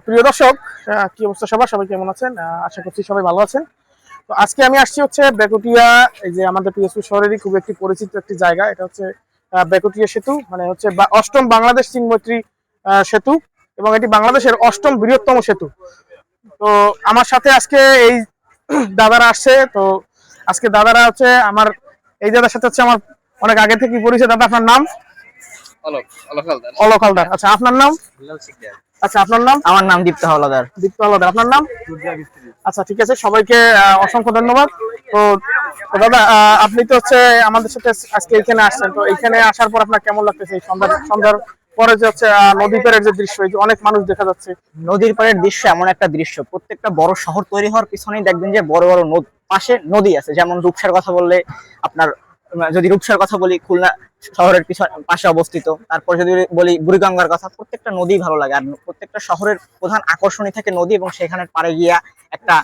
প্রিয় দর্শক, কি অবস্থা সবার? সবাই কেমন আছেন? আশা করছি সবাই ভালো আছেন। তো আজকে আমি আসছি হচ্ছে বেকুটিয়া, এই যে আমাদের পিরোজপুর শহরেরই খুব একটি পরিচিত একটি জায়গা। এটা হচ্ছে বেকুটিয়া সেতু, মানে হচ্ছে অষ্টম বাংলাদেশ চীন মৈত্রী সেতু, এবং এটি বাংলাদেশের অষ্টম বৃহত্তম সেতু। তো আমার সাথে আজকে এই দাদারা আসছে। তো আজকে দাদারা হচ্ছে আমার, এই দাদার সাথে হচ্ছে আমার অনেক আগে থেকে পরিচয়। দাদা, আপনার নাম? অলক হালদার। আচ্ছা, আপনার নাম? আচ্ছা, আপনার নাম? আমার নাম দীপ্ত হাওলাদার। দীপ্ত হালদার। আপনার নাম? আচ্ছা, ঠিক আছে। সবাইকে অসংখ্য ধন্যবাদ। তো দাদা, আপনি তো হচ্ছে আমাদের সাথে আজকে এখানে আসছেন। তো এখানে আসার পর আপনার কেমন লাগতেছে? এই সন্ধ্যার পরে যে হচ্ছে নদী পাড়ের যে দৃশ্য, এই যে অনেক মানুষ দেখা যাচ্ছে। নদীর পাড়ের দৃশ্য এমন একটা দৃশ্য, প্রত্যেকটা বড় শহর তৈরি হওয়ার পিছনেই দেখবেন যে বড় বড় পাশে নদী আছে। যেমন রূপসার কথা বললে আপনার, যদি রূপসার কথা বলি, খুলনা শহরের পাশে অবস্থিত। তারপর যদি বলি বুড়িগঙ্গার কথা, প্রত্যেকটা নদী ভালো লাগে। আর প্রত্যেকটা শহরের প্রধান আকর্ষণই থাকে নদী, এবং সেখানে পাড়ে গিয়া একটা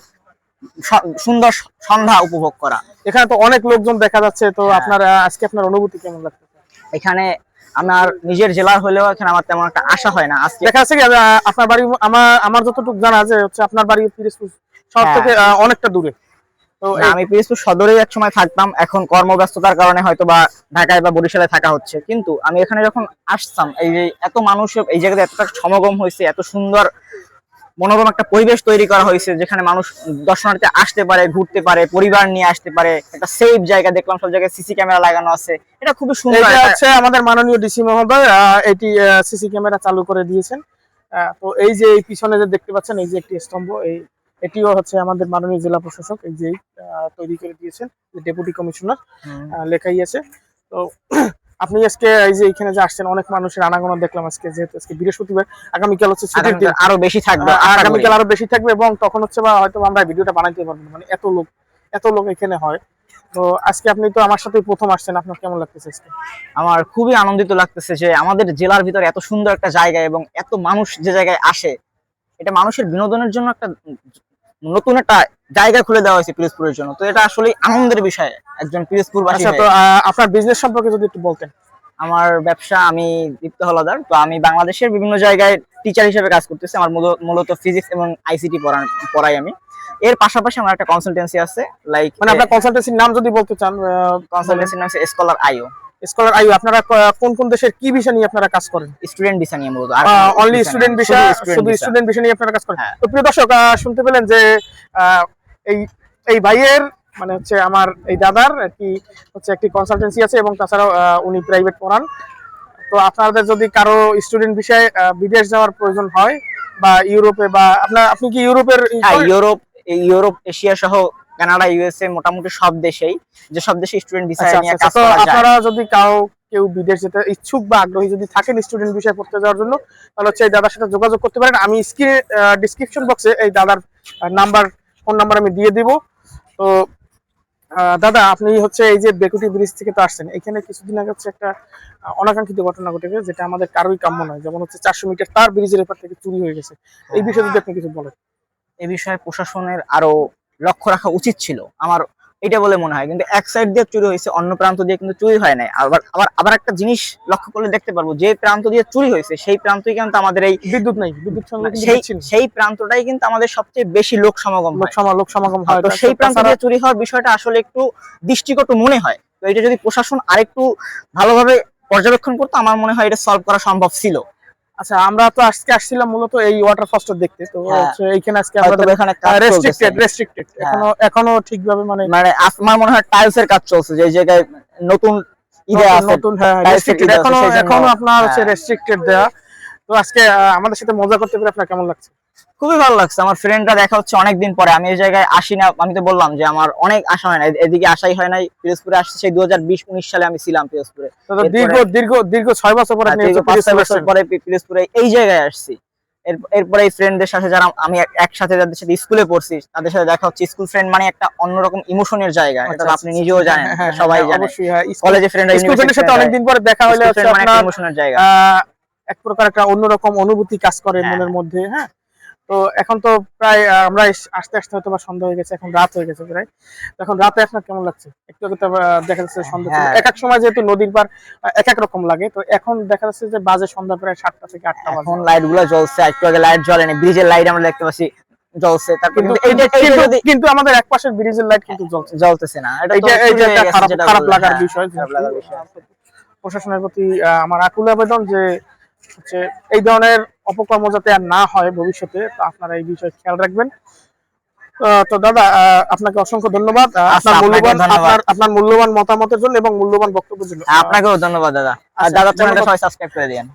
সুন্দর সন্ধ্যা উপভোগ করা। এখানে তো অনেক লোকজন দেখা যাচ্ছে। তো আপনার আজকে আপনার অনুভূতি কেমন লাগতেছে? এখানে আমার নিজের জেলার হলেও এখানে আমার তেমন একটা আশা হয় না। আজকে দেখা যাচ্ছে কি, আপনার বাড়ি, আমার যতটুকু জানা যে হচ্ছে আপনার বাড়ি পিরোজপুর শহর থেকে অনেকটা দূরে। তো আমি পিরোজপুর সদরেই এক সময় থাকতাম, এখন কর্মব্যস্ততার কারণে হয়তো বা ঢাকায় বা বরিশালে থাকা হচ্ছে। কিন্তু আমি এখানে যখন আসতাম, এই যে এত মানুষ এই জায়গাতে এতটা সমাগম হয়েছে, এত সুন্দর মনোরম একটা পরিবেশ তৈরি করা হয়েছে, যেখানে মানুষ দর্শনার্থী আসতে পারে, ঘুরতে পারে, পরিবার নিয়ে আসতে পারে। একটা সেফ জায়গা, দেখলাম সব জায়গায় সিসি ক্যামেরা লাগানো আছে। এটা খুবই সুন্দর। এটা হচ্ছে আমাদের মাননীয় ডিসি মহোদয় এটি সিসি ক্যামেরা চালু করে দিয়েছেন। তো এই যে এই পিছনে যে দেখতে পাচ্ছেন, এই যে একটি স্তম্ভ, এটিও হচ্ছে আমাদের মাননীয় জেলা প্রশাসক এই যে তৈরি করে দিয়েছেন, ডেপুটি কমিশনার লেখাই আছে। তো আপনি আজকে এই যে এখানে যে আসছেন, অনেক মানুষের আনাগোনা দেখলাম আজকে, যেহেতু আজকে বৃহস্পতিবার, আগামীকাল হচ্ছে ছুটির দিন, আরো বেশি থাকবে, আগামীকাল আরো বেশি থাকবে, এবং তখন হচ্ছে বা হয়তো আমরা ভিডিওটা বানাইতে পারবো না, মানে এত লোক এখানে হয়। তো আজকে আপনি তো আমার সাথে প্রথম আসছেন, আপনার কেমন লাগতেছে আজকে? আমার খুবই আনন্দিত লাগতেছে যে আমাদের জেলার ভিতরে এত সুন্দর একটা জায়গা এবং এত মানুষ যে জায়গায় আসে, এটা মানুষের বিনোদনের জন্য একটা নতুন একটা জায়গা খুলে দেওয়া হয়েছে পিরোজপুরের জন্য। তো এটা আসলে আনন্দের বিষয় একজন পিরোজপুরবাসী। আচ্ছা, তো আপনার বিজনেস সম্পর্কে যদি একটু বলতেন। আমার ব্যবসা, আমি দীপ্ত হাওলাদার। তো আমি বাংলাদেশের বিভিন্ন জায়গায় টিচার হিসেবে কাজ করতেছি। আমার মূলত ফিজিক্স এবং আইসিটি পড়াই আমি। এর পাশাপাশি আমার একটা কনসালটেন্সি আছে, লাইক মানে আপনার কনসালটেন্সির নাম যদি বলতে চান। কনসালটেন্সির নাম হচ্ছে স্কলার আইও। স্কলার আইও। আপনারা কোন কোন দেশের কি বিষয় নিয়ে আপনারা কাজ করেন? স্টুডেন্ট ভিসা নিয়ে মূলত। অনলি স্টুডেন্ট ভিসা, শুধু স্টুডেন্ট ভিসা নিয়ে আপনারা কাজ করেন। তো প্রিয় দর্শক, শুনতে পেলেন যে এই এই ভাইয়ের, মানে হচ্ছে আমার এই দাদার কি হচ্ছে একটি কনসালটেন্সি আছে, এবং তাছাড়াও উনি প্রাইভেট পড়ান। তো আপনাদের যদি কারো স্টুডেন্ট বিষয়ে বিদেশ যাওয়ার প্রয়োজন হয়, বা ইউরোপে, বা আপনি কি ইউরোপের? ইউরোপ, এশিয়া সহ কানাডা, ইউএসএ, মোটামুটি সব দেশেই, যে সব দেশে স্টুডেন্ট ভিসা নিয়ে কাজ করা যায়। আপনারা যদি কেউ বিদেশ যেতে ইচ্ছুক বা আগ্রহী যদি থাকেন স্টুডেন্ট বিষয়ে পড়তে যাওয়ার জন্য, তাহলে হচ্ছে এই দাদার সাথে যোগাযোগ করতে পারেন। আমি স্ক্রিনে ডেসক্রিপশন বক্সে এই দাদার ফোন নাম্বার আমি দিয়ে দিব। তো দাদা, আপনি হচ্ছে এই যে বেকুটি ব্রিজ থেকে তো আসছেন, এখানে কিছুদিন আগে হচ্ছে একটা অনাকাঙ্ক্ষিত ঘটনা ঘটেছে, যেটা আমাদের কারোই কাম্য নয়। যেমন হচ্ছে 400 মিটার তার ব্রিজের এপার থেকে চুরি হয়ে গেছে। এই বিষয়ে যদি আপনি কিছু বলেন। এই বিষয়ে প্রশাসনের আরো লক্ষ্য রাখা উচিত ছিল, আমার এটা বলে মনে হয়। কিন্তু এক সাইড দিয়ে চুরি হয়েছে, অন্য প্রান্ত দিয়ে কিন্তু চুরি হয় নাই। আবার একটা জিনিস লক্ষ্য করলে দেখতে পারবো, যে প্রান্ত দিয়ে চুরি হয়েছে সেই প্রান্তই কিন্তু আমাদের এই বিদ্যুৎ নাই, সেই প্রান্তটাই কিন্তু আমাদের সবচেয়ে বেশি লোক সমাগম হয়। তো সেই প্রান্ত দিয়ে চুরি হওয়ার বিষয়টা আসলে একটু দৃষ্টিকটু মনে হয়। তো এটা যদি প্রশাসন আরেকটু ভালোভাবে পর্যবেক্ষণ করতো, আমার মনে হয় এটা সলভ করা সম্ভব ছিল। আচ্ছা, আমরা তো আজকে আসছিলাম মূলত এই ওয়াটার ফলসটা দেখতে। তো এইখানে আজকে আমরা এখানে রেস্ট্রিক্টেড এখনো ঠিকভাবে, মানে আমার মনে হয় টাইলস এর কাজ চলছে, যে জায়গায় নতুন এখনো আপনার হচ্ছে রেস্ট্রিক্টেড দেয়া। তো আজকে আমাদের সাথে মজা করতে পেরে আপনার কেমন লাগছে? খুবই ভালো লাগছে। আমার ফ্রেন্ডরা দেখা হচ্ছে অনেকদিন পরে। আমি এই জায়গায় আসি না, আমি তো বললাম যে আমার অনেক আশা হয় না, এদিকে আশাই হয় নাই। পিরোজপুরে আসছে সেই 2020-19 সালে আমি ছিলাম পিরোজপুরে। দীর্ঘ 6 বছর পরে, 5 বছর পরে পিরোজপুরে এই জায়গায় আসছি। এরপরে এই ফ্রেন্ডদের সাথে, যারা আমি একসাথে যাদের সাথে স্কুলে পড়ছি, তাদের সাথে দেখা হচ্ছে। স্কুল ফ্রেন্ড মানে একটা অন্যরকম ইমোশনের জায়গা, এটা আপনি নিজেও জানেন, সবাই জানে। কলেজে ফ্রেন্ড, স্কুল ফ্রেন্ডের সাথে অনেকদিন পরে দেখা হলে হচ্ছে আপনার ইমোশনের জায়গা, এক প্রকার একটা অন্যরকম অনুভূতি কাজ করে মনের মধ্যে। হ্যাঁ, তো এখন তো প্রায় আমরা আসতে আসতে হয়তো বা সন্ধ্যা হয়ে গেছে, এখন রাত হয়ে গেছে প্রায়। তো এখন রাতে আপনার কেমন লাগছে? একটু আগে তো দেখা যাচ্ছে সন্ধ্যা ছিল। হ্যাঁ। এক এক সময় যেহেতু নদীর পার এক এক রকম লাগে, তো এখন দেখা যাচ্ছে যে বাজে সন্ধ্যা প্রায় 7টা থেকে 8টা বাজে। এখন লাইট গুলো জ্বলছে, একটু আগে লাইট জ্বলেনি, ব্রিজের লাইট আমরা দেখতে পাচ্ছি জ্বলছে। তারপর কিন্তু কিন্তু এইটা যদি কিন্তু আমাদের এক পাশের ব্রিজের লাইট কিন্তু জ্বলছে। জ্বলতেছে না, এটা তো এইটা চুরি হয়ে একটা গেছে খারাপ যেটা খারাপ বললেন। লাগার হ্যাঁ, বিষয়। খারাপ লাগার বিষয়। প্রশাসনের প্রতি আমার আকুল আবেদন যে হচ্ছে এই ধরনের অপকর্ম যাতে আর না হয় ভবিষ্যতে, তো আপনারা এই বিষয়ে খেয়াল রাখবেন। তো দাদা, আপনাকে অসংখ্য ধন্যবাদ আচ্ছা, আপনাকেও ধন্যবাদ। আপনার মূল্যবান মতামতের জন্য এবং মূল্যবান বক্তব্যের জন্য। আপনাকেও ধন্যবাদ দাদা। আর আচ্ছা, দাদা ধন্যবাদ। চ্যানেলটা সবাই সাবস্ক্রাইব করে দিয়েন।